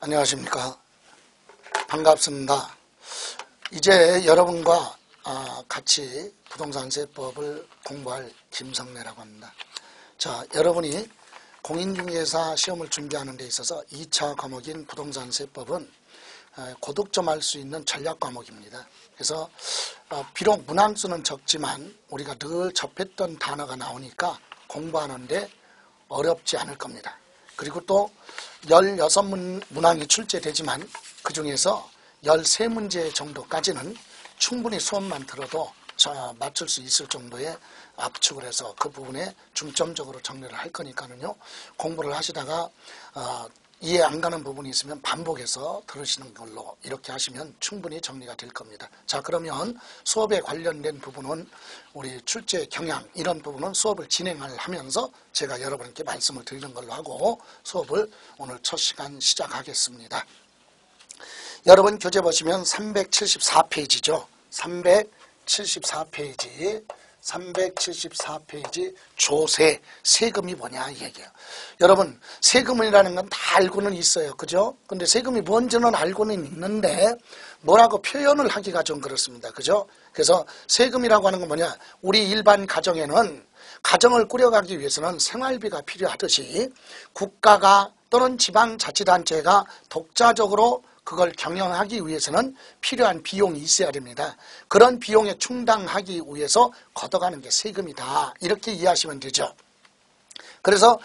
안녕하십니까. 반갑습니다. 이제 여러분과 같이 부동산세법을 공부할 김성래라고 합니다. 자, 여러분이 공인중개사 시험을 준비하는 데 있어서 2차 과목인 부동산세법은 고득점 할 수 있는 전략 과목입니다. 그래서 비록 문항수는 적지만 우리가 늘 접했던 단어가 나오니까 공부하는데 어렵지 않을 겁니다. 그리고 또 16문항이 출제되지만 그 중에서 13문제 정도까지는 충분히 수업만 들어도 맞출 수 있을 정도의 압축을 해서 그 부분에 중점적으로 정리를 할 거니까는요. 공부를 하시다가 이해 안 가는 부분이 있으면 반복해서 들으시는 걸로 이렇게 하시면 충분히 정리가 될 겁니다. 자, 그러면 수업에 관련된 부분은 우리 출제 경향 이런 부분은 수업을 진행을 하면서 제가 여러분께 말씀을 드리는 걸로 하고 수업을 오늘 첫 시간 시작하겠습니다. 여러분 교재 보시면 374페이지죠. 374페이지 조세, 세금이 뭐냐 이 얘기예요. 여러분 세금이라는 건 다 알고는 있어요. 그죠? 근데 세금이 뭔지는 알고는 있는데 뭐라고 표현을 하기가 좀 그렇습니다. 그죠? 그래서 세금이라고 하는 건 뭐냐? 우리 일반 가정에는 가정을 꾸려가기 위해서는 생활비가 필요하듯이 국가가 또는 지방자치단체가 독자적으로 그걸 경영하기 위해서는 필요한 비용이 있어야 됩니다. 그런 비용에 충당하기 위해서 걷어가는 게 세금이다. 이렇게 이해하시면 되죠. 그래서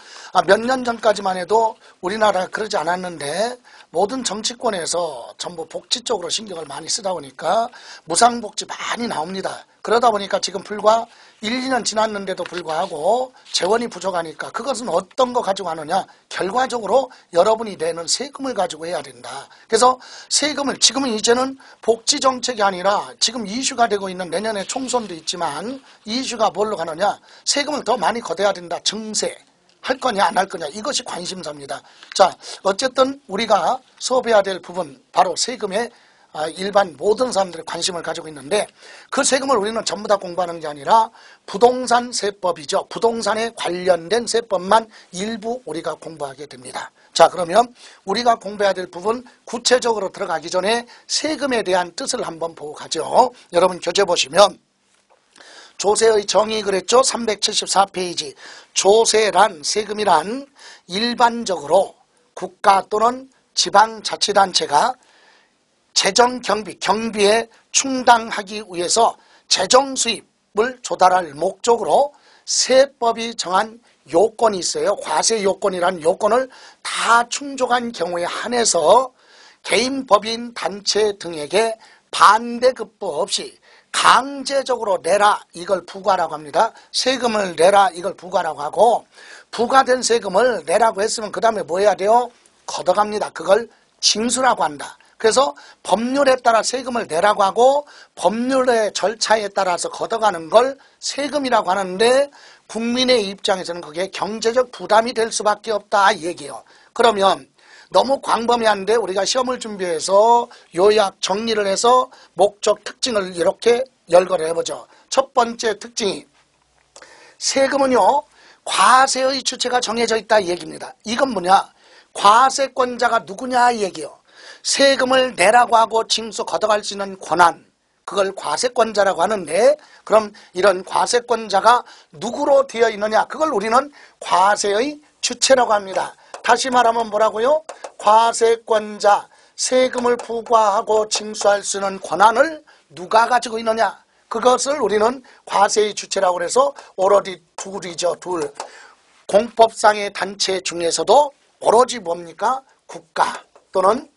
몇 년 전까지만 해도 우리나라가 그러지 않았는데 모든 정치권에서 전부 복지 쪽으로 신경을 많이 쓰다 보니까 무상복지 많이 나옵니다. 그러다 보니까 지금 불과 1, 2년 지났는데도 불구하고 재원이 부족하니까 그것은 어떤 거 가지고 하느냐? 결과적으로 여러분이 내는 세금을 가지고 해야 된다. 그래서 세금을 지금은 이제는 복지정책이 아니라 지금 이슈가 되고 있는 내년에 총선도 있지만 이슈가 뭘로 가느냐? 세금을 더 많이 걷어야 된다. 증세. 할 거냐 안 할 거냐 이것이 관심사입니다. 자, 어쨌든 우리가 수업해야 될 부분 바로 세금에 일반 모든 사람들이 관심을 가지고 있는데 그 세금을 우리는 전부 다 공부하는 게 아니라 부동산 세법이죠. 부동산에 관련된 세법만 일부 우리가 공부하게 됩니다. 자, 그러면 우리가 공부해야 될 부분 구체적으로 들어가기 전에 세금에 대한 뜻을 한번 보고 가죠. 여러분 교재 보시면 조세의 정의 그랬죠? 374페이지. 조세란 세금이란 일반적으로 국가 또는 지방자치단체가 재정 경비에 충당하기 위해서 재정 수입을 조달할 목적으로 세법이 정한 요건이 있어요. 과세 요건이라는 요건을 다 충족한 경우에 한해서 개인, 법인, 단체 등에게 반대급부 없이 강제적으로 내라 이걸 부과라고 합니다. 세금을 내라 이걸 부과라고 하고 부과된 세금을 내라고 했으면 그 다음에 뭐 해야 돼요? 걷어갑니다. 그걸 징수라고 한다. 그래서 법률에 따라 세금을 내라고 하고 법률의 절차에 따라서 걷어가는 걸 세금이라고 하는데 국민의 입장에서는 그게 경제적 부담이 될 수밖에 없다 이 얘기예요. 그러면 너무 광범위한데 우리가 시험을 준비해서 요약 정리를 해서 목적 특징을 이렇게 열거를 해보죠. 첫 번째 특징이 세금은요 과세의 주체가 정해져 있다 이 얘기입니다. 이건 뭐냐? 과세권자가 누구냐 이 얘기예요. 세금을 내라고 하고 징수 걷어갈 수 있는 권한 그걸 과세권자라고 하는데 그럼 이런 과세권자가 누구로 되어 있느냐? 그걸 우리는 과세의 주체라고 합니다. 다시 말하면 뭐라고요? 과세권자, 세금을 부과하고 징수할 수 있는 권한을 누가 가지고 있느냐? 그것을 우리는 과세의 주체라고 해서 오로지 둘이죠. 둘. 공법상의 단체 중에서도 오로지 뭡니까? 국가 또는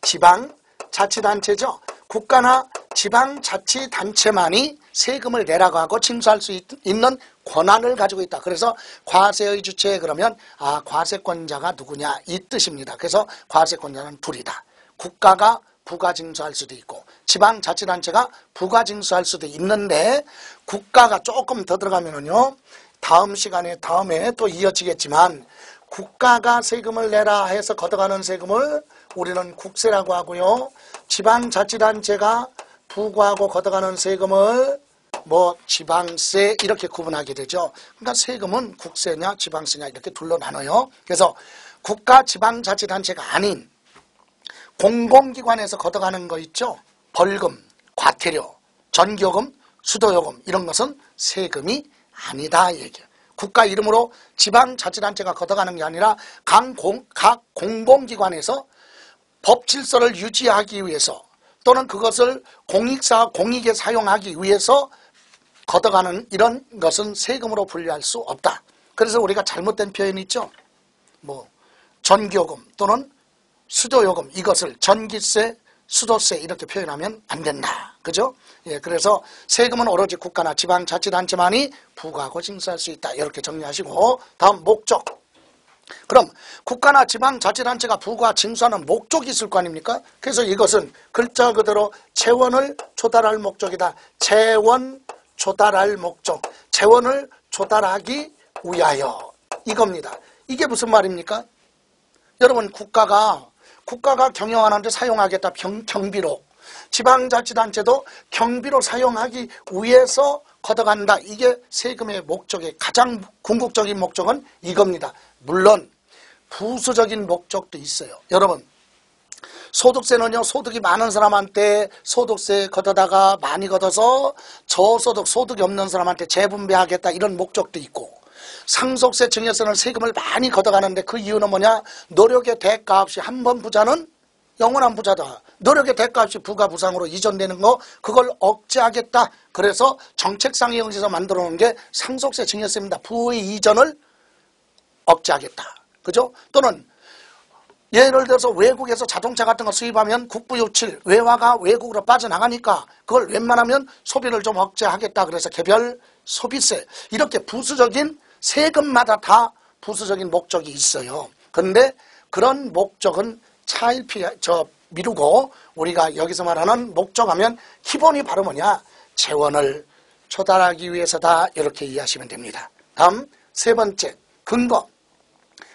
지방자치단체죠. 국가나 지방자치단체만이 세금을 내라고 하고 징수할 수 있는 권한을 가지고 있다. 그래서 과세의 주체 그러면 과세권자가 누구냐 이 뜻입니다. 그래서 과세권자는 둘이다. 국가가 부과징수할 수도 있고 지방자치단체가 부과징수할 수도 있는데 국가가 조금 더 들어가면은요 다음 시간에 다음에 또 이어지겠지만 국가가 세금을 내라 해서 걷어가는 세금을 우리는 국세라고 하고요. 지방자치단체가 부과하고 걷어가는 세금을 지방세 이렇게 구분하게 되죠. 그러니까 세금은 국세냐 지방세냐 이렇게 둘로 나눠요. 그래서 국가 지방자치단체가 아닌 공공기관에서 걷어가는 거 있죠. 벌금, 과태료, 전기요금, 수도요금 이런 것은 세금이 아니다 얘기예요. 국가 이름으로 지방자치단체가 걷어가는 게 아니라 각 공공기관에서 법 질서를 유지하기 위해서 또는 그것을 공익에 사용하기 위해서 걷어가는 이런 것은 세금으로 분류할 수 없다. 그래서 우리가 잘못된 표현이 있죠. 전기요금 또는 수도요금 이것을 전기세, 수도세 이렇게 표현하면 안 된다. 그죠? 예, 그래서 세금은 오로지 국가나 지방자치단체만이 부과하고 징수할 수 있다. 이렇게 정리하시고 다음 목적. 그럼 국가나 지방자치단체가 부과 징수하는 목적이 있을 거 아닙니까? 그래서 이것은 글자 그대로 재원을 조달할 목적이다. 재원 조달할 목적. 재원을 조달하기 위하여 이겁니다. 이게 무슨 말입니까? 여러분 국가가 경영하는 데 사용하겠다. 경비로. 지방자치단체도 경비로 사용하기 위해서 걷어간다. 이게 세금의 목적의 가장 궁극적인 목적은 이겁니다. 물론 부수적인 목적도 있어요. 여러분 소득세는요, 소득이 많은 사람한테 소득세 걷어다가 많이 걷어서 저소득, 소득이 없는 사람한테 재분배하겠다 이런 목적도 있고, 상속세, 증여세는 세금을 많이 걷어가는데 그 이유는 뭐냐? 노력의 대가 없이 한 번 부자는 영원한 부자다. 노력의 대가 없이 부가 부상으로 이전되는 거 그걸 억제하겠다. 그래서 정책상의 의지에서 만들어 놓은 게 상속세, 증여세입니다. 부의 이전을 억제하겠다. 그죠? 또는 예를 들어서 외국에서 자동차 같은 거 수입하면 국부유칠, 외화가 외국으로 빠져나가니까 그걸 웬만하면 소비를 좀 억제하겠다. 그래서 개별 소비세, 이렇게 부수적인 세금마다 다 부수적인 목적이 있어요. 그런데 그런 목적은 미루고 우리가 여기서 말하는 목적하면 기본이 바로 뭐냐? 재원을 조달하기 위해서다. 이렇게 이해하시면 됩니다. 다음 세 번째, 근거.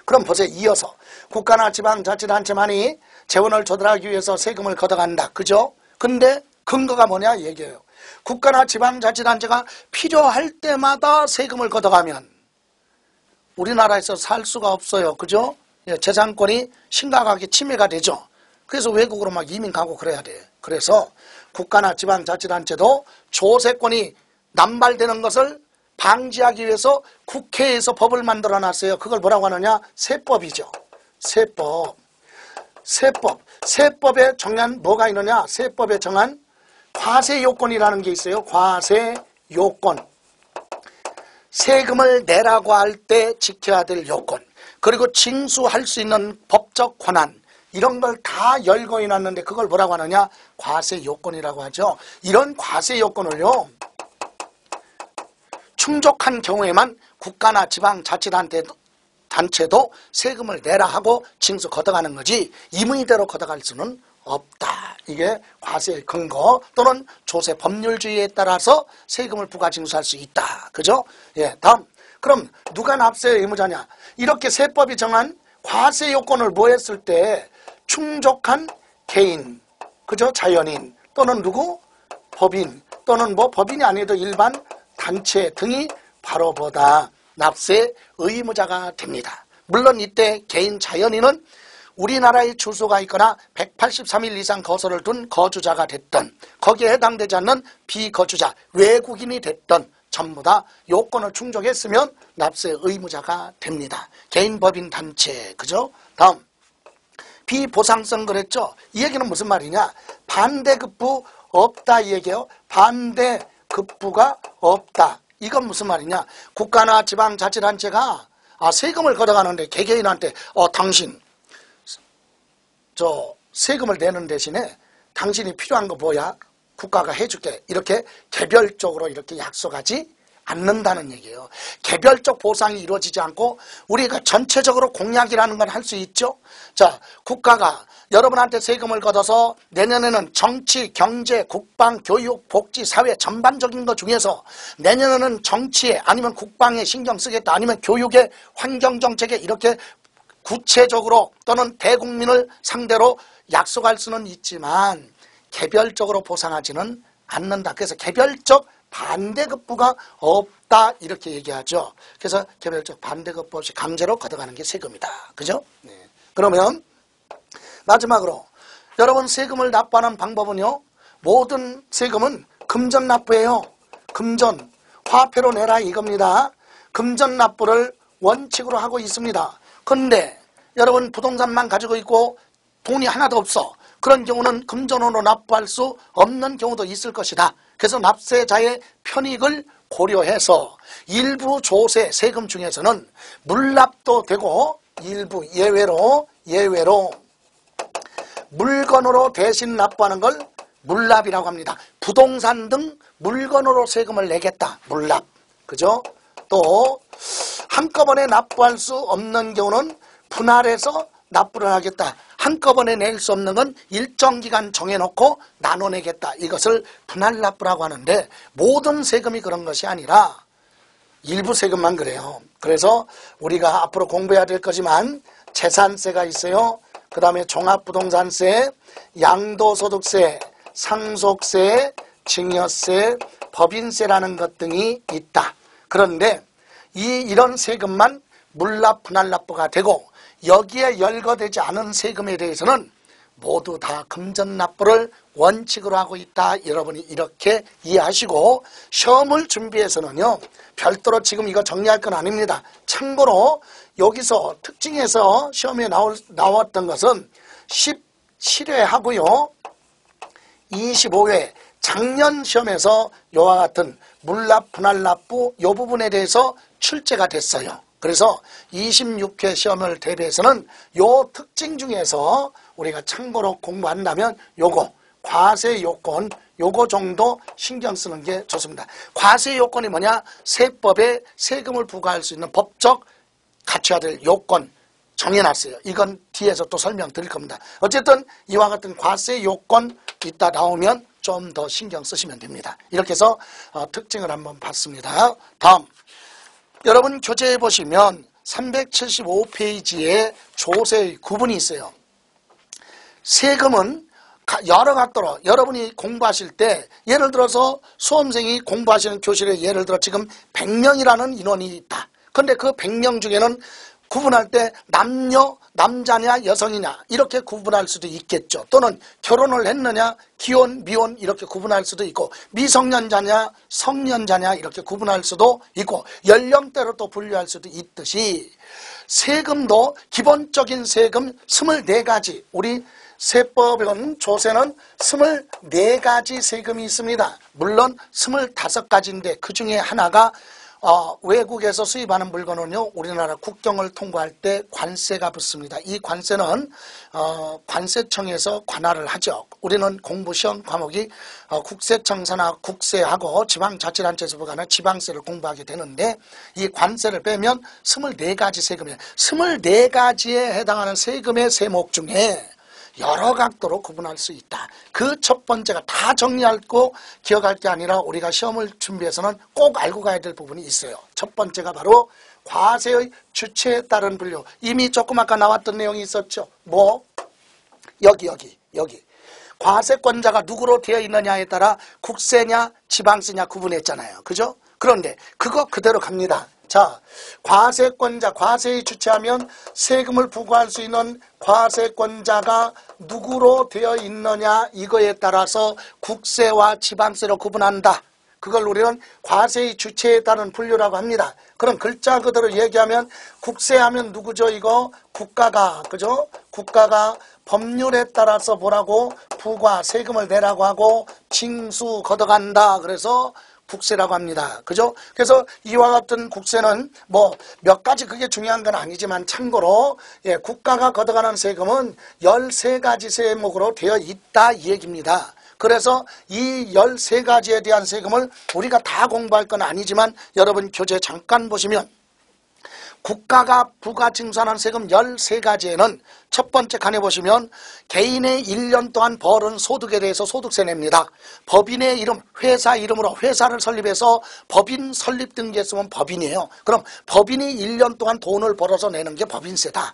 그럼 보세요. 이어서 국가나 지방자치단체만이 재원을 조달하기 위해서 세금을 걷어간다. 그죠? 근데 근거가 뭐냐 얘기해요. 국가나 지방자치단체가 필요할 때마다 세금을 걷어가면 우리나라에서 살 수가 없어요. 그죠? 재산권이 심각하게 침해가 되죠. 그래서 외국으로 막 이민 가고 그래야 돼. 그래서 국가나 지방자치단체도 조세권이 남발되는 것을 방지하기 위해서 국회에서 법을 만들어 놨어요. 그걸 뭐라고 하느냐? 세법이죠. 세법에 정한 뭐가 있느냐? 세법에 정한 과세 요건이라는 게 있어요. 과세 요건. 세금을 내라고 할 때 지켜야 될 요건. 그리고 징수할 수 있는 법적 권한. 이런 걸 다 열거해 놨는데 그걸 뭐라고 하느냐? 과세 요건이라고 하죠. 이런 과세 요건을요, 충족한 경우에만 국가나 지방자치단체도 세금을 내라 하고 징수 걷어가는 거지 임의대로 걷어갈 수는 없다. 이게 과세의 근거 또는 조세 법률주의에 따라서 세금을 부과 징수할 수 있다. 그죠? 예, 다음. 그럼 누가 납세의 의무자냐? 이렇게 세법이 정한 과세 요건을 모했을 때 충족한 개인, 그죠? 자연인 또는 누구? 법인 또는 법인이 아니어도 일반 단체 등이 바로 보다 납세 의무자가 됩니다. 물론 이때 개인 자연인은 우리나라에 주소가 있거나 183일 이상 거소를 둔 거주자가 됐던, 거기에 해당되지 않는 비거주자, 외국인이 됐던 전부 다 요건을 충족했으면 납세 의무자가 됩니다. 개인, 법인, 단체. 그죠? 다음. 비보상성 그랬죠? 이 얘기는 무슨 말이냐? 반대급부 없다 이 얘기예요. 반대급부가 없다. 이건 무슨 말이냐? 국가나 지방자치단체가 세금을 걷어가는데 개개인한테 당신 세금을 내는 대신에 당신이 필요한 거 뭐야? 국가가 해줄게. 이렇게 개별적으로 이렇게 약속하지 않는다는 얘기예요. 개별적 보상이 이루어지지 않고 우리가 전체적으로 공약이라는 건 할 수 있죠. 자, 국가가 여러분한테 세금을 걷어서 내년에는 정치, 경제, 국방, 교육, 복지, 사회 전반적인 것 중에서 내년에는 정치에 아니면 국방에 신경 쓰겠다, 아니면 교육에, 환경정책에 이렇게 구체적으로 또는 대국민을 상대로 약속할 수는 있지만 개별적으로 보상하지는 않는다. 그래서 개별적 반대급부가 없다 이렇게 얘기하죠. 그래서 개별적 반대급부 없이 강제로 걷어가는 게 세금이다. 그죠? 네. 그러면 마지막으로 여러분 세금을 납부하는 방법은요, 모든 세금은 금전 납부예요. 금전, 화폐로 내라 이겁니다. 금전 납부를 원칙으로 하고 있습니다. 그런데 여러분 부동산만 가지고 있고 돈이 하나도 없어. 그런 경우는 금전으로 납부할 수 없는 경우도 있을 것이다. 그래서 납세자의 편익을 고려해서 일부 조세 세금 중에서는 물납도 되고 일부 예외로 물건으로 대신 납부하는 걸 물납이라고 합니다. 부동산 등 물건으로 세금을 내겠다. 물납. 그죠? 또 한꺼번에 납부할 수 없는 경우는 분할해서 납부를 하겠다. 한꺼번에 낼 수 없는 건 일정 기간 정해놓고 나눠내겠다. 이것을 분할납부라고 하는데 모든 세금이 그런 것이 아니라 일부 세금만 그래요. 그래서 우리가 앞으로 공부해야 될 거지만 재산세가 있어요. 그 다음에 종합부동산세, 양도소득세, 상속세, 증여세, 법인세라는 것 등이 있다. 그런데 이런 세금만 물납, 분할납부가 되고 여기에 열거되지 않은 세금에 대해서는 모두 다 금전납부를 원칙으로 하고 있다. 여러분이 이렇게 이해하시고 시험을 준비해서는요, 별도로 지금 이거 정리할 건 아닙니다. 참고로 여기서 특징에서 시험에 나왔던 것은 17회 하고요, 25회 작년 시험에서 이와 같은 물납, 분할납부 이 부분에 대해서 출제가 됐어요. 그래서 26회 시험을 대비해서는 요 특징 중에서 우리가 참고로 공부한다면 요거 과세 요건 요거 정도 신경 쓰는 게 좋습니다. 과세 요건이 뭐냐? 세법에 세금을 부과할 수 있는 법적 갖춰야 될 요건 정해놨어요. 이건 뒤에서 또 설명드릴 겁니다. 어쨌든 이와 같은 과세 요건 이따 나오면 좀 더 신경 쓰시면 됩니다. 이렇게 해서 특징을 한번 봤습니다. 다음 여러분 교재에 보시면 375페이지에 조세의 구분이 있어요. 세금은 여러 각도로 여러분이 공부하실 때 예를 들어서 수험생이 공부하시는 교실에 예를 들어 지금 100명이라는 인원이 있다. 그런데 그 100명 중에는 구분할 때 남자냐 여성이냐 이렇게 구분할 수도 있겠죠. 또는 결혼을 했느냐 기혼 미혼 이렇게 구분할 수도 있고 미성년자냐 성년자냐 이렇게 구분할 수도 있고 연령대로 또 분류할 수도 있듯이 세금도 기본적인 세금 24가지 우리 세법은 조세는 24가지 세금이 있습니다. 물론 25가지인데 그 중에 하나가 외국에서 수입하는 물건은요, 우리나라 국경을 통과할 때 관세가 붙습니다. 이 관세는 관세청에서 관할을 하죠. 우리는 공부 시험 과목이 국세청사나 국세하고 지방자치단체에서 부과하는 지방세를 공부하게 되는데 이 관세를 빼면 24가지 세금이에요. 24가지에 해당하는 세금의 세목 중에 여러 각도로 구분할 수 있다. 그 첫 번째가 다 정리하고 기억할 게 아니라 우리가 시험을 준비해서는 꼭 알고 가야 될 부분이 있어요. 첫 번째가 바로 과세의 주체에 따른 분류. 이미 조금 아까 나왔던 내용이 있었죠. 여기 과세권자가 누구로 되어 있느냐에 따라 국세냐 지방세냐 구분했잖아요. 그죠? 그런데 그거 그대로 갑니다. 자, 과세권자, 과세의 주체하면 세금을 부과할 수 있는 과세권자가 누구로 되어 있느냐 이거에 따라서 국세와 지방세로 구분한다. 그걸 우리는 과세의 주체에 따른 분류라고 합니다. 그럼 글자 그대로 얘기하면 국세하면 누구죠? 이거 국가가, 그죠? 국가가 법률에 따라서 뭐라고? 부과, 세금을 내라고 하고 징수 걷어간다. 그래서 국세라고 합니다. 그죠? 그래서 이와 같은 국세는 몇 가지 그게 중요한 건 아니지만 참고로 국가가 걷어가는 세금은 13가지 세목으로 되어 있다 이 얘기입니다. 그래서 이 13가지에 대한 세금을 우리가 다 공부할 건 아니지만 여러분 교재 잠깐 보시면 국가가 부과징수하는 세금 13가지에는 첫 번째 칸에 보시면 개인의 1년 동안 벌은 소득에 대해서 소득세 냅니다. 법인의 이름, 회사 이름으로 회사를 설립해서 법인 설립 등기했으면 법인이에요. 그럼 법인이 1년 동안 돈을 벌어서 내는 게 법인세다.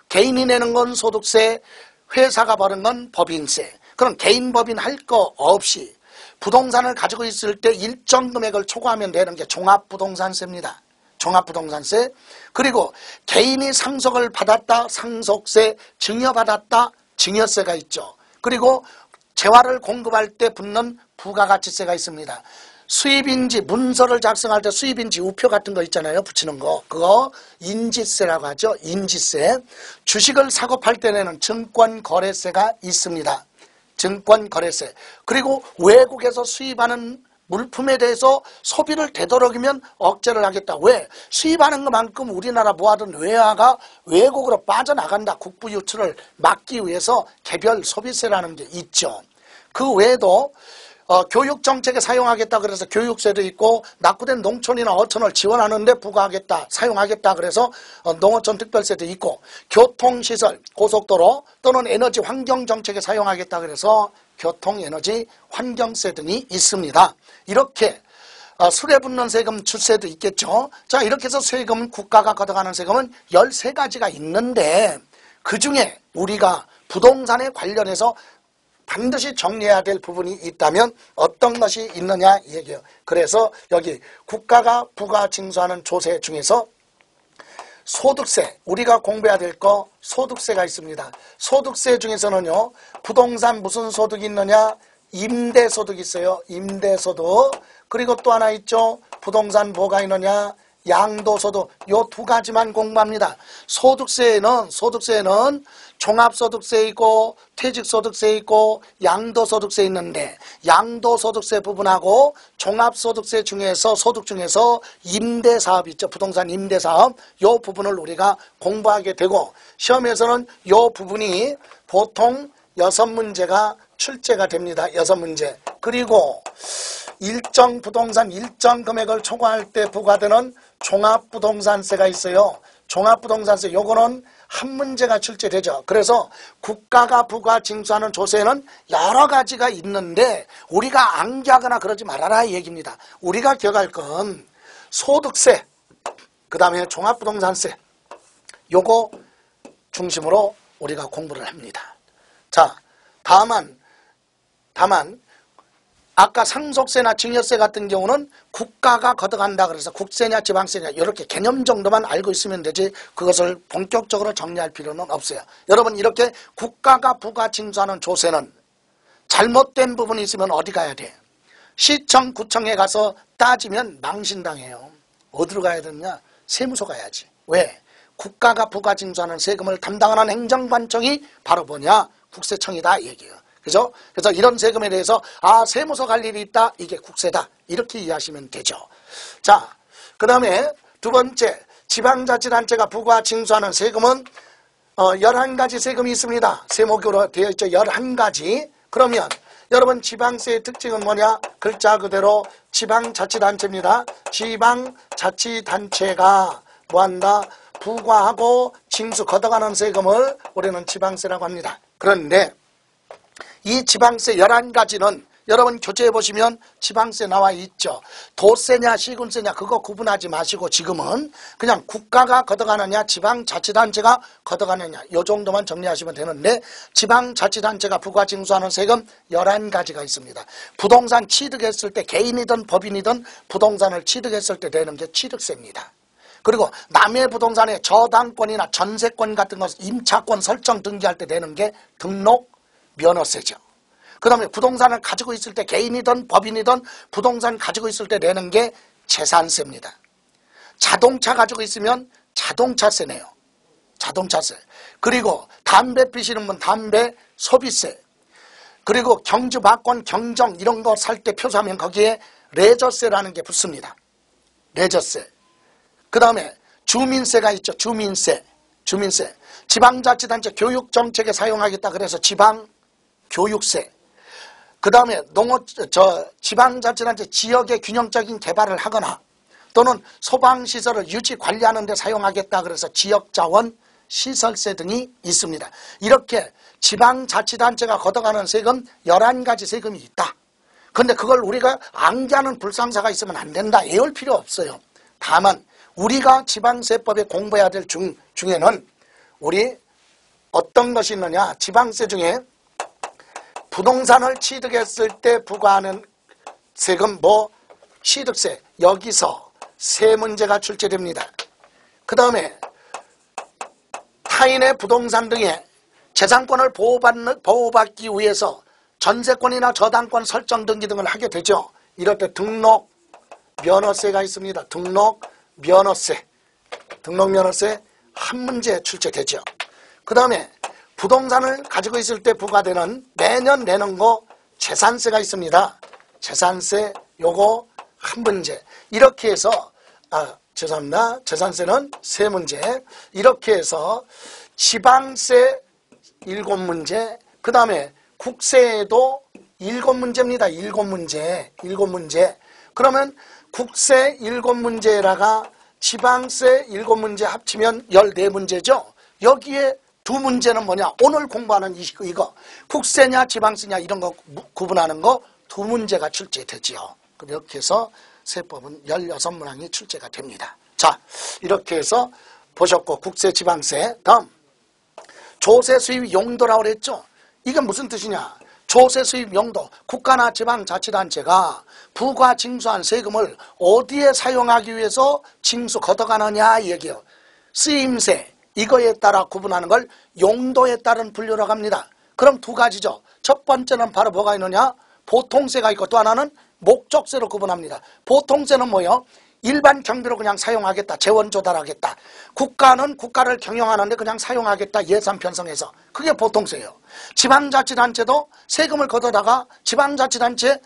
개인이 내는 건 소득세, 회사가 버는 건 법인세. 그럼 개인 법인 할 거 없이 부동산을 가지고 있을 때 일정 금액을 초과하면 내는 게 종합부동산세입니다. 종합부동산세. 그리고 개인이 상속을 받았다 상속세, 증여받았다 증여세가 있죠. 그리고 재화를 공급할 때 붙는 부가가치세가 있습니다. 수입인지 문서를 작성할 때 수입인지 우표 같은 거 있잖아요. 붙이는 거. 그거 인지세라고 하죠. 인지세. 주식을 사고 팔 때 내는 증권거래세가 있습니다. 증권거래세. 그리고 외국에서 수입하는 물품에 대해서 소비를 되도록이면 억제를 하겠다. 왜? 수입하는 것만큼 우리나라 모아둔 외화가 외국으로 빠져나간다. 국부 유출을 막기 위해서 개별 소비세라는 게 있죠. 그 외에도 교육정책에 사용하겠다 그래서 교육세도 있고, 낙후된 농촌이나 어촌을 지원하는데 부과하겠다, 사용하겠다 그래서 농어촌 특별세도 있고, 교통시설, 고속도로 또는 에너지 환경정책에 사용하겠다 그래서 교통에너지 환경세 등이 있습니다. 이렇게 술에 붙는 세금 주세도 있겠죠. 자, 이렇게 해서 세금, 국가가 걷어가는 세금은 13가지가 있는데, 그 중에 우리가 부동산에 관련해서 반드시 정리해야 될 부분이 있다면 어떤 것이 있느냐 이 얘기예요. 그래서 여기 국가가 부과 징수하는 조세 중에서 소득세, 우리가 공부해야 될 거 소득세가 있습니다. 소득세 중에서는요, 부동산 무슨 소득이 있느냐? 임대소득이 있어요. 임대소득. 그리고 또 하나 있죠. 부동산 뭐가 있느냐? 양도소득. 요 두 가지만 공부합니다. 소득세에는 종합소득세 있고 퇴직소득세 있고 양도소득세 있는데, 양도소득세 부분하고 종합소득세 중에서 소득 중에서 임대사업 있죠. 부동산 임대사업. 요 부분을 우리가 공부하게 되고, 시험에서는 요 부분이 보통 6문제가 출제가 됩니다. 6문제. 그리고 일정 부동산 일정 금액을 초과할 때 부과되는 종합부동산세가 있어요. 종합부동산세, 요거는 한 문제가 출제되죠. 그래서 국가가 부과 징수하는 조세는 여러 가지가 있는데 우리가 암기하거나 그러지 말아라 이 얘기입니다. 우리가 기억할 건 소득세, 그 다음에 종합부동산세, 요거 중심으로 우리가 공부를 합니다. 자, 다만 아까 상속세나 증여세 같은 경우는 국가가 걷어간다 그래서 국세냐 지방세냐 이렇게 개념 정도만 알고 있으면 되지, 그것을 본격적으로 정리할 필요는 없어요. 여러분, 이렇게 국가가 부과 징수하는 조세는 잘못된 부분이 있으면 어디 가야 돼? 시청, 구청에 가서 따지면 망신당해요. 어디로 가야 되느냐? 세무서 가야지. 왜? 국가가 부과 징수하는 세금을 담당하는 행정관청이 바로 뭐냐? 국세청이다 이 얘기예요. 그죠? 그래서 이런 세금에 대해서 세무서 갈 일이 있다, 이게 국세다, 이렇게 이해하시면 되죠. 자, 그 다음에 두 번째, 지방자치단체가 부과 징수하는 세금은 11가지 세금이 있습니다. 세목으로 되어 있죠. 11가지. 그러면 여러분, 지방세의 특징은 뭐냐? 글자 그대로 지방자치단체입니다. 지방자치단체가 뭐한다? 부과하고 징수 걷어가는 세금을 우리는 지방세라고 합니다. 그런데 이 지방세 11가지는 여러분 교재에 보시면 지방세 나와 있죠. 도세냐 시군세냐 그거 구분하지 마시고 지금은 그냥 국가가 걷어가느냐 지방자치단체가 걷어가느냐 이 정도만 정리하시면 되는데, 지방자치단체가 부과징수하는 세금 11가지가 있습니다. 부동산 취득했을 때, 개인이든 법인이든 부동산을 취득했을 때 내는 게 취득세입니다. 그리고 남의 부동산의 저당권이나 전세권 같은 것, 임차권 설정 등기할 때 내는 게 등록 면허세죠. 그 다음에 부동산을 가지고 있을 때, 개인이든 법인이든 부동산 가지고 있을 때 내는 게 재산세입니다. 자동차 가지고 있으면 자동차세네요. 자동차세. 그리고 담배 피시는 분 담배 소비세. 그리고 경주, 박권, 경정 이런 거 살 때 표수하면 거기에 레저세라는 게 붙습니다. 레저세. 그 다음에 주민세가 있죠. 주민세. 지방자치단체 교육정책에 사용하겠다 그래서 지방교육세. 그 다음에 지방자치단체 지역의 균형적인 개발을 하거나 또는 소방시설을 유지 관리하는 데 사용하겠다 그래서 지역자원 시설세 등이 있습니다. 이렇게 지방자치단체가 걷어가는 세금 11가지 세금이 있다. 그런데 그걸 우리가 암기하는 불상사가 있으면 안 된다, 외울 필요 없어요. 다만 우리가 지방세법에 공부해야 될 중에는 우리 어떤 것이 있느냐? 지방세 중에 부동산을 취득했을 때 부과하는 세금, 취득세, 여기서 세 문제가 출제됩니다. 그 다음에 타인의 부동산 등에 재산권을 보호받기 위해서 전세권이나 저당권 설정 등기 등을 하게 되죠. 이럴 때 등록 면허세가 있습니다. 등록 면허세 한 문제 출제되죠. 그 다음에 부동산을 가지고 있을 때 부과되는 매년 내는 거 재산세가 있습니다. 재산세 요거 한 문제. 이렇게 해서 죄송합니다. 재산세는 세 문제. 이렇게 해서 지방세 7문제, 그 다음에 국세에도 7문제입니다. 7문제. 그러면 국세 7문제라가 지방세 7문제 합치면 14문제죠. 여기에 두 문제는 뭐냐? 오늘 공부하는 이거 국세냐 지방세냐 이런 거 구분하는 거 두 문제가 출제되지요. 이렇게 해서 세법은 16문항이 출제가 됩니다. 자, 이렇게 해서 보셨고 국세 지방세. 다음 조세 수입 용도라고 그랬죠. 이게 무슨 뜻이냐? 조세 수입 용도, 국가나 지방자치단체가 부과 징수한 세금을 어디에 사용하기 위해서 징수 걷어가느냐 이 얘기예요. 쓰임새, 이거에 따라 구분하는 걸 용도에 따른 분류라고 합니다. 그럼 두 가지죠. 첫 번째는 바로 뭐가 있느냐? 보통세가 있고 또 하나는 목적세로 구분합니다. 보통세는 뭐예요? 일반 경비로 그냥 사용하겠다. 재원 조달하겠다. 국가는 국가를 경영하는데 그냥 사용하겠다. 예산 편성해서. 그게 보통세예요. 지방자치단체도 세금을 걷어다가 지방자치단체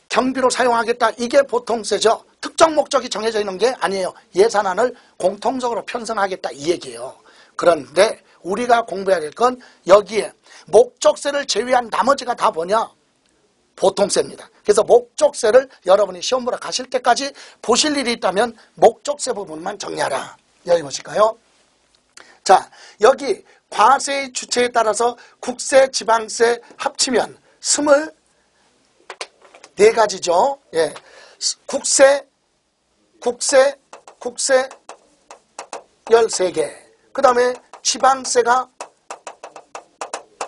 경비로 사용하겠다. 이게 보통세죠. 특정 목적이 정해져 있는 게 아니에요. 예산안을 공통적으로 편성하겠다. 이 얘기예요. 그런데 우리가 공부해야 될 건 여기에 목적세를 제외한 나머지가 다 뭐냐? 보통세입니다. 그래서 목적세를 여러분이 시험 보러 가실 때까지 보실 일이 있다면 목적세 부분만 정리하라. 여기 보실까요? 자, 여기 과세의 주체에 따라서 국세, 지방세 합치면 24가지죠. 예. 국세 13개. 그 다음에 지방세가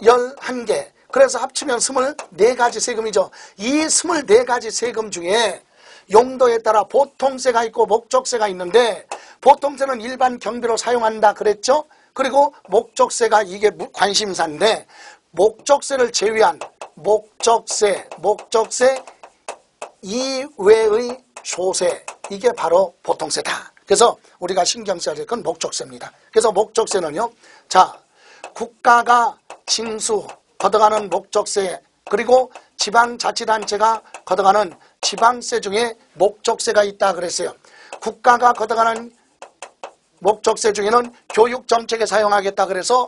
11개. 그래서 합치면 24가지 세금이죠. 이 24가지 세금 중에 용도에 따라 보통세가 있고 목적세가 있는데 보통세는 일반 경비로 사용한다 그랬죠. 그리고 목적세가 이게 관심사인데 목적세를 제외한 목적세 이외의 조세, 이게 바로 보통세다. 그래서 우리가 신경 써야 될 건 목적세입니다. 그래서 목적세는요, 자, 국가가 징수 걷어가는 목적세, 그리고 지방자치단체가 걷어가는 지방세 중에 목적세가 있다 그랬어요. 국가가 걷어가는 목적세 중에는 교육정책에 사용하겠다 그래서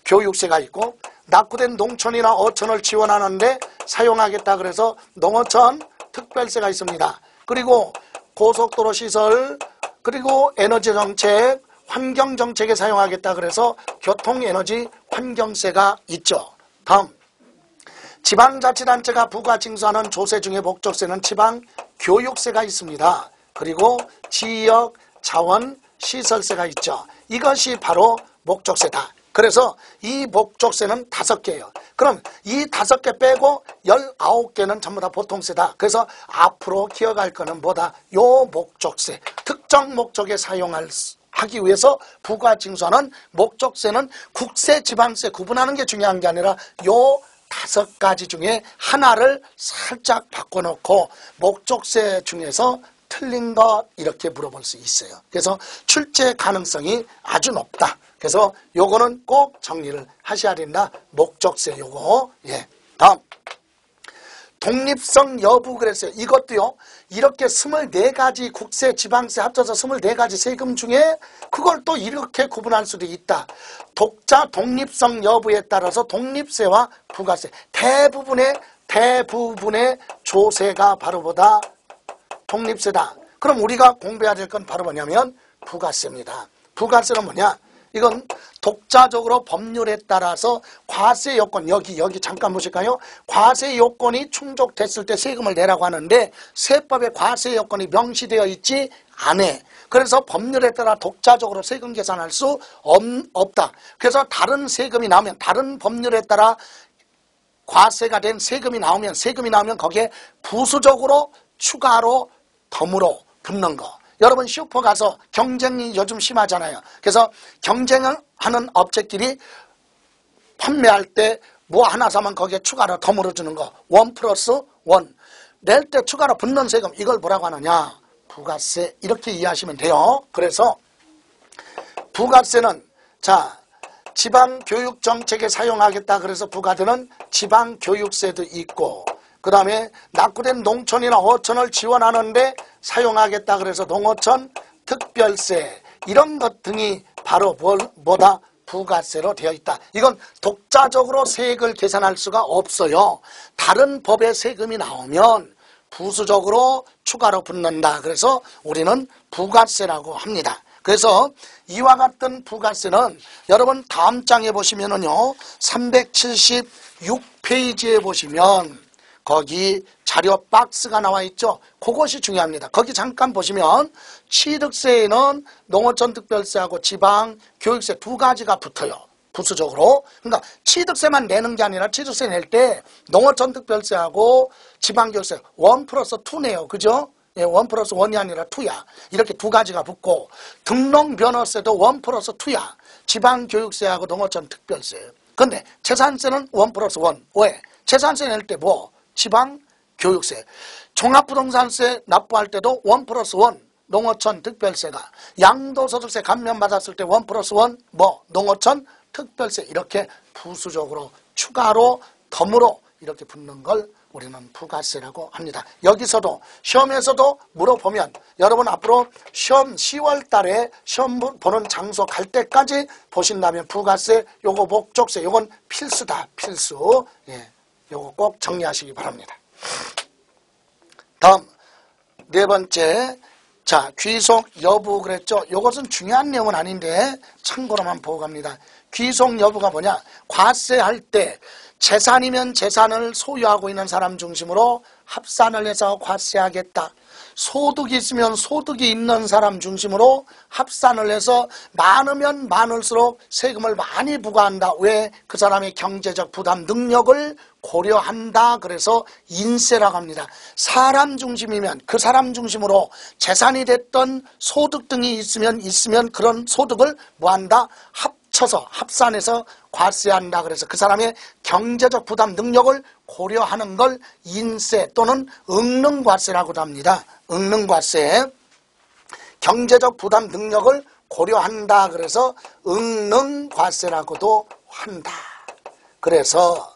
교육세가 있고, 낙후된 농촌이나 어촌을 지원하는데 사용하겠다 그래서 농어촌 특별세가 있습니다. 그리고 고속도로 시설, 그리고 에너지정책, 환경정책에 사용하겠다 그래서 교통에너지 환경세가 있죠. 다음, 지방자치단체가 부과 징수하는 조세 중에 목적세는 지방교육세가 있습니다. 그리고 지역자원시설세가 있죠. 이것이 바로 목적세다. 그래서 이 목적세는 5개예요. 그럼 이 5개 빼고 19개는 전부 다 보통세다. 그래서 앞으로 기억할 거는 뭐다? 요 목적세, 특정 목적에 하기 위해서 부과 징수하는 목적세는 국세, 지방세 구분하는 게 중요한 게 아니라 요 5가지 중에 하나를 살짝 바꿔놓고 목적세 중에서 틀린 것 이렇게 물어볼 수 있어요. 그래서 출제 가능성이 아주 높다. 그래서 요거는 꼭 정리를 하셔야 된다. 목적세 요거. 예. 다음, 독립성 여부 그랬어요. 이것도요, 이렇게 24가지 국세, 지방세 합쳐서 24가지 세금 중에 그걸 또 이렇게 구분할 수도 있다. 독자 독립성 여부에 따라서 독립세와 부가세, 대부분의 조세가 바로 보다 독립세다. 그럼 우리가 공부해야 될 건 바로 뭐냐면 부가세입니다. 부가세는 뭐냐? 이건 독자적으로 법률에 따라서 과세 요건, 여기 잠깐 보실까요? 과세 요건이 충족됐을 때 세금을 내라고 하는데 세법에 과세 요건이 명시되어 있지 않아. 그래서 법률에 따라 독자적으로 세금 계산할 수 없다. 그래서 다른 세금이 나오면, 다른 법률에 따라 과세가 된 세금이 나오면 거기에 부수적으로 추가로 덤으로 붙는 거. 여러분 슈퍼 가서 경쟁이 요즘 심하잖아요. 그래서 경쟁을 하는 업체끼리 판매할 때 뭐 하나 사면 거기에 추가로 덤으로 주는 거 1+1 낼 때 추가로 붙는 세금 이걸 뭐라고 하느냐? 부가세 이렇게 이해하시면 돼요. 그래서 부가세는 자 지방교육정책에 사용하겠다 그래서 부과되는 지방교육세도 있고 그 다음에 낙후된 농촌이나 어촌을 지원하는데 사용하겠다 그래서 농어촌 특별세 이런 것 등이 바로 뭐다? 부가세로 되어 있다. 이건 독자적으로 세액을 계산할 수가 없어요. 다른 법의 세금이 나오면 부수적으로 추가로 붙는다. 그래서 우리는 부가세라고 합니다. 그래서 이와 같은 부가세는 여러분 다음 장에 보시면은요 376페이지에 보시면 거기 자료 박스가 나와 있죠. 그것이 중요합니다. 거기 잠깐 보시면 취득세에는 농어촌 특별세하고 지방 교육세 두 가지가 붙어요. 부수적으로. 그러니까 취득세만 내는 게 아니라 취득세 낼 때 농어촌 특별세하고 지방 교육세 1+2네요. 그죠? 예, 1+1이 아니라 2야. 이렇게 두 가지가 붙고 등록변호세도 1+2야. 지방교육세하고 농어촌 특별세. 근데 재산세는 1+1. 왜? 재산세 낼 때 뭐? 지방교육세. 종합부동산세 납부할 때도 1+1. 농어촌 특별세가. 양도소득세 감면받았을 때 1+1. 뭐? 농어촌 특별세. 이렇게 부수적으로 추가로 덤으로 이렇게 붙는 걸 우리는 부가세라고 합니다. 여기서도 시험에서도 물어보면 여러분 앞으로 시험 10월 달에 시험 보는 장소 갈 때까지 보신다면 부가세 요거 목적세 요건 필수다. 필수. 예, 요거 꼭 정리하시기 바랍니다. 다음 네 번째 자 귀속 여부 그랬죠. 요것은 중요한 내용은 아닌데 참고로만 보고 갑니다. 귀속 여부가 뭐냐? 과세할 때 재산이면 재산을 소유하고 있는 사람 중심으로 합산을 해서 과세하겠다. 소득이 있으면 소득이 있는 사람 중심으로 합산을 해서 많으면 많을수록 세금을 많이 부과한다. 왜? 그 사람의 경제적 부담 능력을 고려한다. 그래서 인세라고 합니다. 사람 중심이면 그 사람 중심으로 재산이 됐던 소득 등이 있으면 그런 소득을 뭐한다? 합쳐서 합산해서 과세한다. 그래서 그 사람의 경제적 부담 능력을 고려하는 걸 인세 또는 응능과세라고도 합니다. 응능과세. 경제적 부담 능력을 고려한다. 그래서 응능과세라고도 한다. 그래서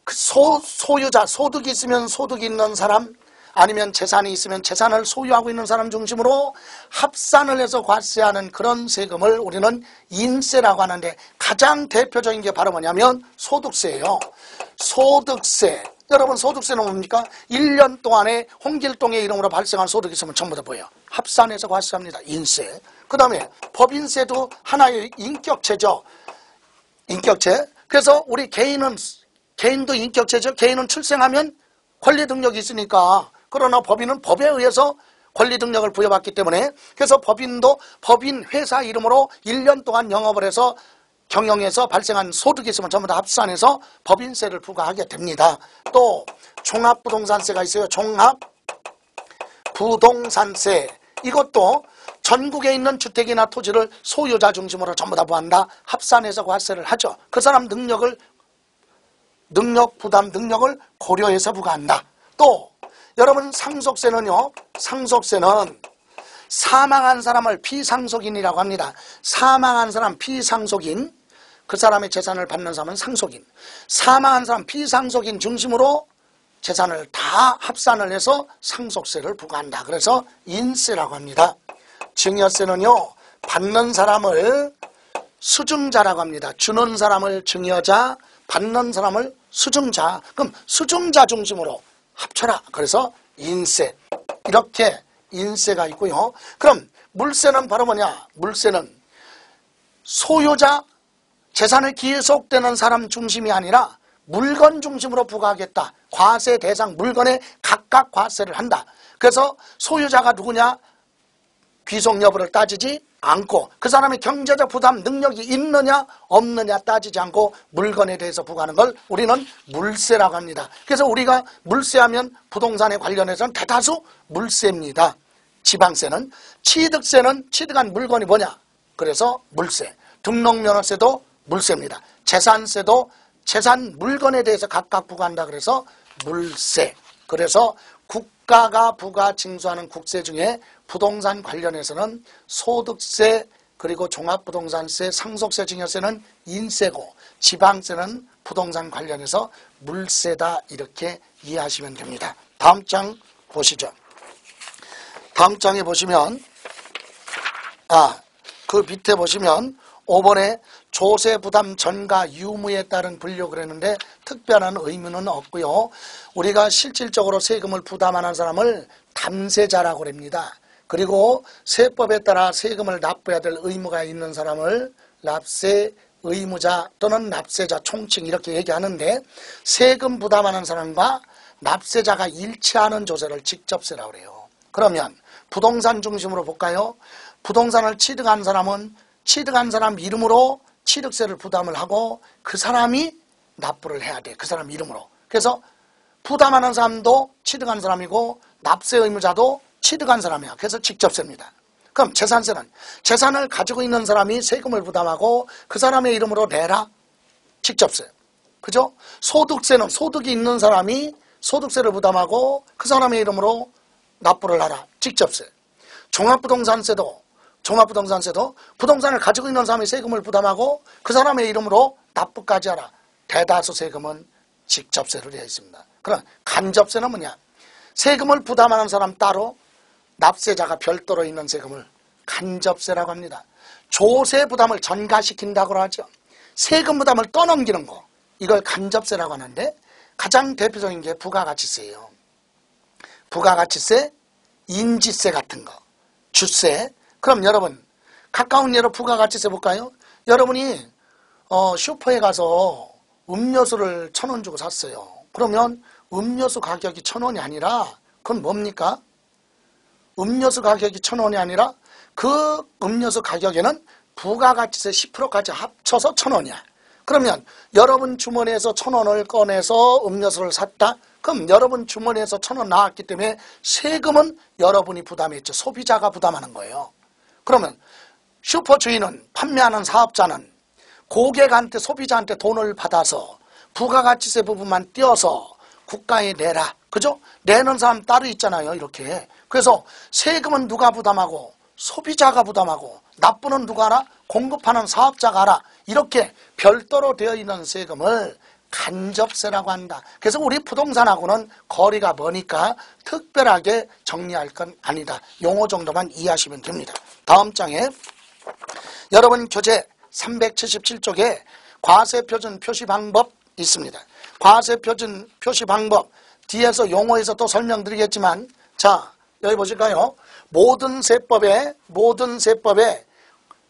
그 소유자, 소득이 있으면 소득이 있는 사람 아니면 재산이 있으면 재산을 소유하고 있는 사람 중심으로 합산을 해서 과세하는 그런 세금을 우리는 인세라고 하는데 가장 대표적인 게 바로 뭐냐면 소득세예요. 소득세. 여러분 소득세는 뭡니까? 1년 동안에 홍길동의 이름으로 발생한 소득이 있으면 전부 다 뭐예요? 합산해서 과세합니다. 인세. 그 다음에 법인세도 하나의 인격체죠. 인격체. 그래서 우리 개인도 인격체죠. 개인은 출생하면 권리 능력이 있으니까. 그러나 법인은 법에 의해서 권리 능력을 부여받기 때문에 그래서 법인도 법인 회사 이름으로 1년 동안 영업을 해서 경영해서 발생한 소득이 있으면 전부 다 합산해서 법인세를 부과하게 됩니다. 또 종합부동산세가 있어요. 종합부동산세. 이것도 전국에 있는 주택이나 토지를 소유자 중심으로 전부 다 뭐한다? 합산해서 과세를 하죠. 그 사람 부담 능력을 고려해서 부과한다. 또 여러분 상속세는요. 상속세는 사망한 사람을 피상속인이라고 합니다. 사망한 사람 피상속인 그 사람의 재산을 받는 사람은 상속인. 사망한 사람 피상속인 중심으로 재산을 다 합산을 해서 상속세를 부과한다. 그래서 인세라고 합니다. 증여세는요. 받는 사람을 수증자라고 합니다. 주는 사람을 증여자, 받는 사람을 수증자. 그럼 수증자 중심으로 합쳐라. 그래서 인세. 이렇게 인세가 있고요. 그럼 물세는 바로 뭐냐? 물세는 소유자, 재산을 기속되는 사람 중심이 아니라 물건 중심으로 부과하겠다. 과세 대상 물건에 각각 과세를 한다. 그래서 소유자가 누구냐? 귀속 여부를 따지지 않고 그 사람의 경제적 부담 능력이 있느냐 없느냐 따지지 않고 물건에 대해서 부과하는 걸 우리는 물세라고 합니다. 그래서 우리가 물세하면 부동산에 관련해서는 대다수 물세입니다. 지방세는 취득세는 취득한 물건이 뭐냐? 그래서 물세. 등록면허세도 물세입니다. 재산세도 재산 물건에 대해서 각각 부과한다 그래서 물세. 그래서 국가가 부과 징수하는 국세 중에 부동산 관련해서는 소득세, 그리고 종합부동산세, 상속세, 증여세는 인세고 지방세는 부동산 관련해서 물세다, 이렇게 이해하시면 됩니다. 다음 장 보시죠. 다음 장에 보시면 그 밑에 보시면 5번에 조세 부담 전가 유무에 따른 분류 그랬는데 특별한 의무는 없고요. 우리가 실질적으로 세금을 부담하는 사람을 담세자라고 합니다. 그리고 세법에 따라 세금을 납부해야 될 의무가 있는 사람을 납세 의무자 또는 납세자 총칭 이렇게 얘기하는데, 세금 부담하는 사람과 납세자가 일치하는 조세를 직접세라고 그래요. 그러면 부동산 중심으로 볼까요? 부동산을 취득한 사람은 취득한 사람 이름으로 취득세를 부담을 하고 그 사람이 납부를 해야 돼. 그 사람 이름으로. 그래서 부담하는 사람도 취득한 사람이고 납세 의무자도 취득한 사람이야. 그래서 직접세입니다. 그럼 재산세는 재산을 가지고 있는 사람이 세금을 부담하고 그 사람의 이름으로 내라. 직접세. 그죠? 소득세는 소득이 있는 사람이 소득세를 부담하고 그 사람의 이름으로 납부를 하라. 직접세. 종합부동산세도 부동산을 가지고 있는 사람이 세금을 부담하고 그 사람의 이름으로 납부까지 하라. 대다수 세금은 직접세로 되어 있습니다. 그럼 간접세는 뭐냐? 세금을 부담하는 사람 따로, 납세자가 별도로 있는 세금을 간접세라고 합니다. 조세 부담을 전가시킨다고 하죠. 세금 부담을 떠넘기는 거, 이걸 간접세라고 하는데 가장 대표적인 게 부가가치세예요. 부가가치세, 인지세 같은 거, 주세. 그럼 여러분 가까운 예로 부가가치세 볼까요? 여러분이 슈퍼에 가서 음료수를 1,000원 주고 샀어요. 그러면 음료수 가격이 1,000원이 아니라 그건 뭡니까? 음료수 가격이 1,000원이 아니라 그 음료수 가격에는 부가가치세 10%까지 합쳐서 1,000원이야. 그러면 여러분 주머니에서 1,000원을 꺼내서 음료수를 샀다? 그럼 여러분 주머니에서 1,000원 나왔기 때문에 세금은 여러분이 부담했죠. 소비자가 부담하는 거예요. 그러면 슈퍼 주인은, 판매하는 사업자는 고객한테, 소비자한테 돈을 받아서 부가가치세 부분만 떼어서 국가에 내라. 그죠? 내는 사람 따로 있잖아요. 이렇게. 그래서 세금은 누가 부담하고 소비자가 부담하고 납부는 누가 하라? 공급하는 사업자가 하라. 이렇게 별도로 되어 있는 세금을 간접세라고 한다. 그래서 우리 부동산하고는 거리가 머니까 특별하게 정리할 건 아니다. 용어 정도만 이해하시면 됩니다. 다음 장에 여러분 교재 377쪽에 과세표준 표시 방법 있습니다. 과세표준 표시 방법 뒤에서 용어에서 또 설명드리겠지만, 자 여기 보실까요? 모든 세법에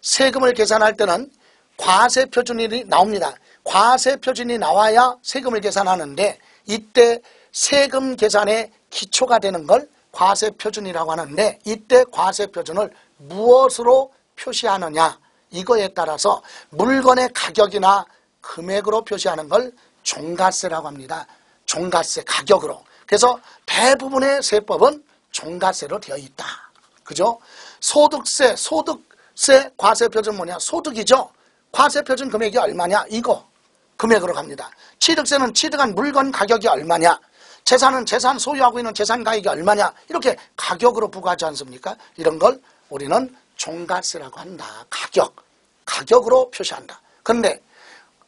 세금을 계산할 때는 과세표준이 나옵니다. 과세표준이 나와야 세금을 계산하는데, 이때 세금 계산의 기초가 되는 걸 과세표준이라고 하는데, 이때 과세표준을 무엇으로 표시하느냐, 이거에 따라서 물건의 가격이나 금액으로 표시하는 걸 종가세라고 합니다. 종가세, 가격으로. 그래서 대부분의 세법은 종가세로 되어 있다. 그죠? 소득세 과세표준 뭐냐? 소득이죠. 과세표준 금액이 얼마냐? 이거 금액으로 갑니다. 취득세는 취득한 물건 가격이 얼마냐? 재산은 재산 소유하고 있는 재산 가격이 얼마냐? 이렇게 가격으로 부과하지 않습니까? 이런 걸 우리는 종가세라고 한다. 가격으로 표시한다. 그런데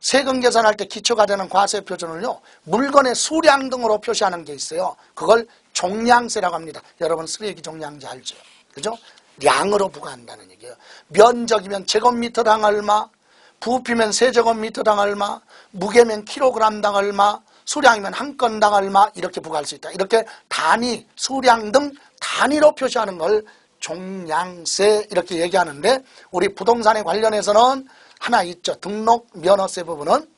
세금 계산할 때 기초가 되는 과세표준을요, 물건의 수량 등으로 표시하는 게 있어요. 그걸 종량세라고 합니다. 여러분 쓰레기 종량제 알죠? 그죠? 량으로 부과한다는 얘기예요. 면적이면 제곱미터당 얼마, 부피면 세제곱미터당 얼마, 무게면 킬로그램당 얼마, 수량이면 한 건당 얼마, 이렇게 부과할 수 있다. 이렇게 단위, 수량 등 단위로 표시하는 걸 종량세 이렇게 얘기하는데, 우리 부동산에 관련해서는 하나 있죠. 등록 면허세 부분은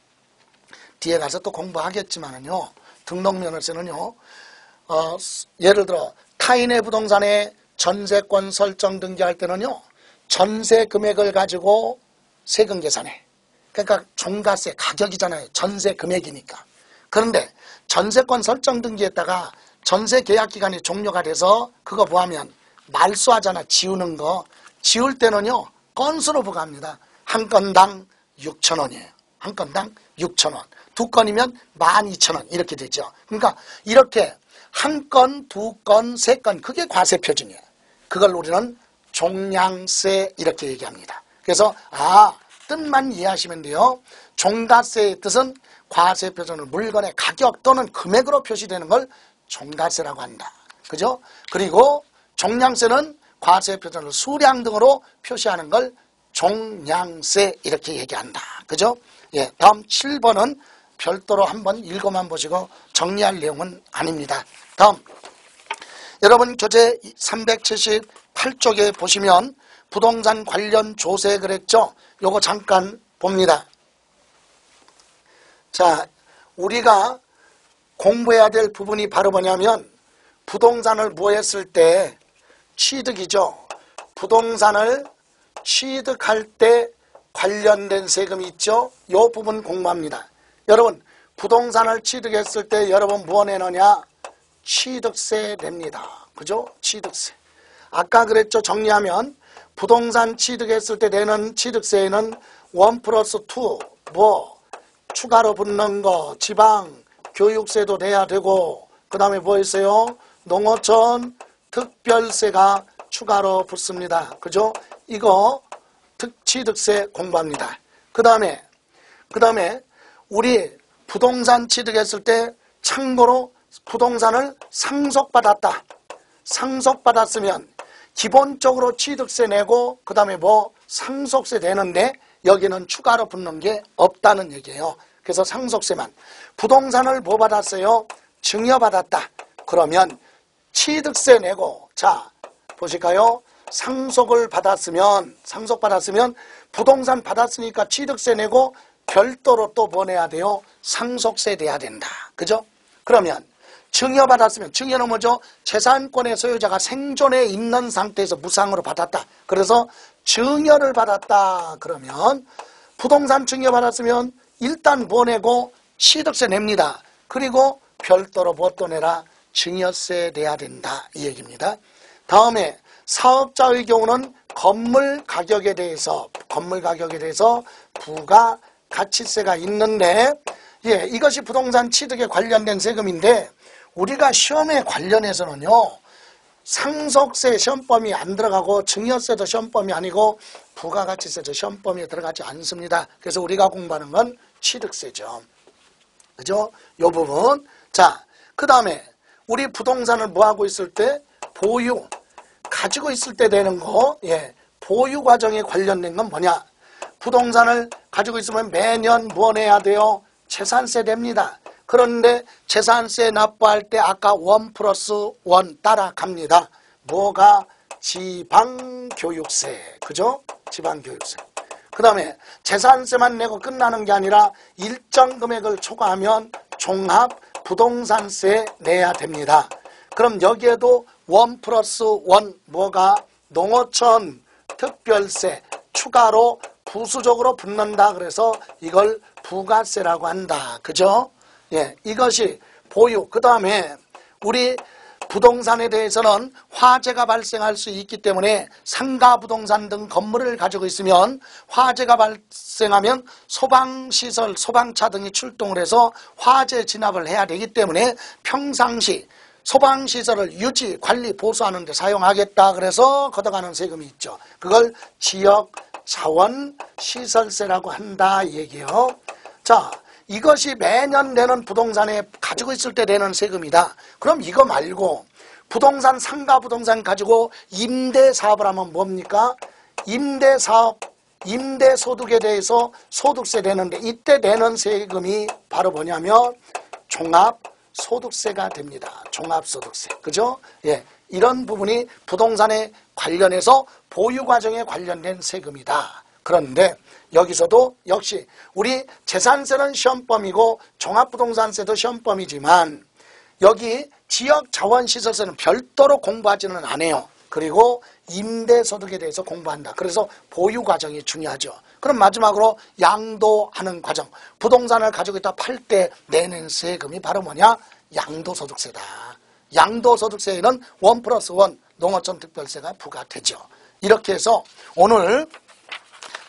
뒤에 가서 또 공부하겠지만은요, 등록 면허세는요, 예를 들어 타인의 부동산에 전세권 설정 등기할 때는요, 전세 금액을 가지고 세금 계산해. 그러니까 종가세 가격이잖아요. 전세 금액이니까. 그런데 전세권 설정 등기했다가 전세 계약 기간이 종료가 돼서 그거 뭐하면 말소하잖아. 지우는 거. 지울 때는요, 건수로 부과합니다. 한 건당 6,000원이에요. 한 건당 6,000원. 두 건이면 12,000원 이렇게 되죠. 그러니까 이렇게 한 건, 두 건, 세 건 그게 과세표준이에요. 그걸 우리는 종량세 이렇게 얘기합니다. 그래서 뜻만 이해하시면 돼요. 종가세의 뜻은 과세표준을 물건의 가격 또는 금액으로 표시되는 걸 종가세라고 한다. 그죠? 그리고 종량세는 과세표준을 수량 등으로 표시하는 걸 종량세 이렇게 얘기한다. 그죠? 예, 다음 7번은 별도로 한번 읽어만 보시고 정리할 내용은 아닙니다. 다음 여러분 교재 378쪽에 보시면 부동산 관련 조세 그랬죠? 요거 잠깐 봅니다. 자, 우리가 공부해야 될 부분이 바로 뭐냐면 부동산을 뭐 했을 때 취득이죠. 부동산을 취득할 때 관련된 세금이 있죠. 요 부분 공부합니다. 여러분 부동산을 취득했을 때 여러분 뭐 내느냐? 취득세 냅니다. 그죠? 취득세. 아까 그랬죠. 정리하면 부동산 취득했을 때 내는 취득세에는 1+2 뭐 추가로 붙는 거 지방 교육세도 내야 되고 그 다음에 뭐 있어요? 농어촌 특별세가 추가로 붙습니다. 그죠? 이거 취득세 공부합니다. 그 다음에 우리 부동산 취득했을 때 참고로 부동산을 상속받았다. 상속받았으면 기본적으로 취득세 내고 그 다음에 뭐 상속세 내는데 여기는 추가로 붙는 게 없다는 얘기예요. 그래서 상속세만. 부동산을 뭐 받았어요? 증여받았다. 그러면 취득세 내고 자 보실까요? 상속받았으면 부동산 받았으니까 취득세 내고 별도로 또 뭐 내야 돼요? 상속세 내야 된다. 그죠? 그러면 증여받았으면 증여는 뭐죠? 재산권의 소유자가 생존해 있는 상태에서 무상으로 받았다. 그래서 증여를 받았다. 그러면 부동산 증여받았으면 일단 뭐 내고 취득세 냅니다. 그리고 별도로 뭐 또 내라? 증여세 내야 된다. 이 얘기입니다. 다음에 사업자의 경우는 건물 가격에 대해서 부가가치세가 있는데 이것이 부동산 취득에 관련된 세금인데 우리가 시험에 관련해서는요. 상속세 시험범위 안 들어가고 증여세도 시험범위 아니고 부가가치세도 시험범위에 들어가지 않습니다. 그래서 우리가 공부하는 건 취득세죠. 그죠? 요 부분. 자, 그 다음에 우리 부동산을 뭐 하고 있을 때 보유, 가지고 있을 때 되는 거, 보유 과정에 관련된 건 뭐냐? 부동산을 가지고 있으면 매년 뭐 내야 돼요? 재산세 냅니다. 그런데 재산세 납부할 때 아까 1+1 따라갑니다. 뭐가? 지방교육세. 그죠? 지방교육세. 그 다음에 재산세만 내고 끝나는 게 아니라 일정 금액을 초과하면 종합 부동산세 내야 됩니다. 그럼 여기에도 1+1 뭐가? 농어촌 특별세 추가로 부수적으로 붙는다. 그래서 이걸 부가세라고 한다. 그죠? 이것이 보유. 그 다음에 우리 부동산에 대해서는 화재가 발생할 수 있기 때문에 상가부동산 등 건물을 가지고 있으면 화재가 발생하면 소방시설, 소방차 등이 출동을 해서 화재 진압을 해야 되기 때문에 평상시 소방시설을 유지, 관리, 보수하는 데 사용하겠다. 그래서 걷어가는 세금이 있죠. 그걸 지역자원시설세라고 한다 이 얘기예요. 자, 이것이 매년 내는 부동산에 가지고 있을 때 내는 세금이다. 그럼 이거 말고 부동산, 상가부동산 가지고 임대사업을 하면 뭡니까? 임대사업, 임대소득에 대해서 소득세 내는데 이때 내는 세금이 바로 뭐냐면 종합소득세가 됩니다. 종합소득세. 그죠? 이런 부분이 부동산에 관련해서 보유과정에 관련된 세금이다. 그런데 여기서도 역시 우리 재산세는 시험범위고 종합부동산세도 시험범위지만 여기 지역자원시설세는 별도로 공부하지는 않아요. 그리고 임대소득에 대해서 공부한다. 그래서 보유과정이 중요하죠. 그럼 마지막으로 양도하는 과정. 부동산을 가지고 있다 팔 때 내는 세금이 바로 뭐냐? 양도소득세다. 양도소득세에는 1+1 농어촌 특별세가 부과되죠. 이렇게 해서 오늘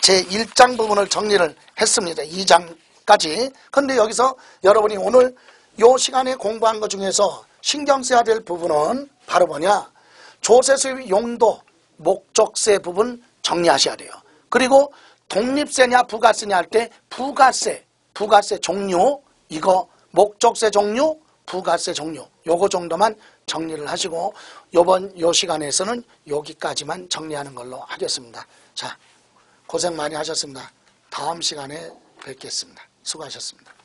제1장 부분을 정리를 했습니다. 2장까지. 근데 여기서 여러분이 오늘 요 시간에 공부한 것 중에서 신경 써야 될 부분은 바로 뭐냐? 조세수입 용도, 목적세 부분 정리하셔야 돼요. 그리고 독립세냐 부가세냐 할 때 부가세 종류, 이거 목적세 종류, 부가세 종류, 요거 정도만 정리를 하시고 요 시간에서는 여기까지만 정리하는 걸로 하겠습니다. 자, 고생 많이 하셨습니다. 다음 시간에 뵙겠습니다. 수고하셨습니다.